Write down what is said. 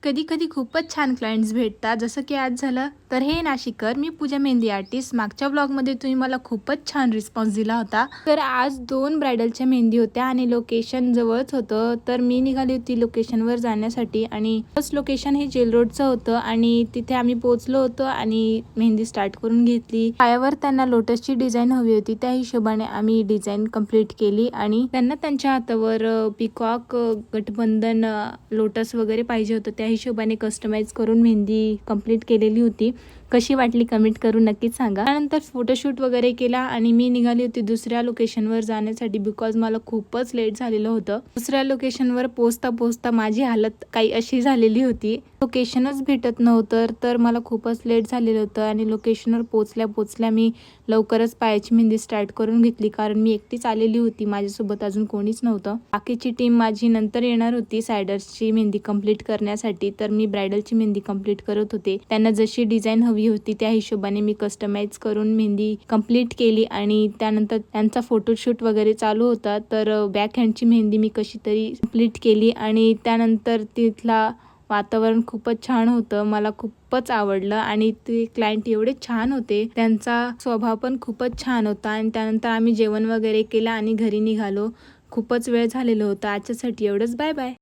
कधी कधी खूपच छान क्लायंट्स भेटतात, जसं की आज झालं. तर हे नाशिककर, मी पूजा मेहंदी आर्टिस्ट. मागच्या ब्लॉगमध्ये तुम्ही मला खूपच छान रिस्पॉन्स दिला होता. तर आज 2 ब्रायडलच्या मेहंदी होत्या आणि लोकेशन जवळच होतं. तर मी निघाली होती लोकेशनवर जाण्यासाठी आणि फर्स्ट लोकेशन हे जेल रोडचं होतं आणि तिथे आम्ही पोहोचलो होतो आणि मेहंदी स्टार्ट करून घेतली. पायावर त्यांना लोटसची डिझाईन हवी होती, त्या हिशोबाने आम्ही डिझाईन कंप्लीट केली आणि त्यांना त्यांच्या हातावर पिकॉक, गठबंधन, लोटस वगैरे पाहिजे होतं. त्या हिशोबाने कस्टमाइज करून मेहंदी कंप्लीट केलेली होती. कशी वाटली कमेंट करून नक्कीच सांगा. त्यानंतर फोटोशूट वगैरे केला आणि मी निघाली होती दुसऱ्या लोकेशनवर जाण्यासाठी, बिकॉज मला खूपच लेट झालेलं होतं. दुसऱ्या लोकेशनवर पोचता पोचता माझी हालत काही अशी झालेली होती, लोकेशनच भेटत नव्हतं. तर मला खूपच लेट झालेलं होतं आणि लोकेशनवर पोचल्या मी लवकरच पायाची मेहंदी स्टार्ट करून घेतली, कारण मी एकटीच आलेली होती, माझ्यासोबत अजून कोणीच नव्हतं. बाकीची टीम माझी नंतर येणार होती सायडर्सची मेहंदी कंप्लीट करण्यासाठी. तर मी ब्रायडलची मेहंदी कंप्लीट करत होते. त्यांना जशी डिझाईन हवी होती त्या हिशोबाने मी कस्टमाइज करून मेहंदी कंप्लीट केली आणि त्यानंतर त्यांचा फोटोशूट वगैरे चालू होता. तर बॅक हँडची मेहंदी मी कशी तरी कंप्लीट केली आणि त्यानंतर तिथला वातावरण खूपच छान होतं, मला खूपच आवडलं आणि ते क्लायंट एवढे छान होते, त्यांचा स्वभाव पण खूपच छान होता. आणि त्यानंतर आम्ही जेवण वगैरे केलं आणि घरी निघालो. खूपच वेळ झालेलं होतं. आजच्यासाठी एवढंच. Bye bye.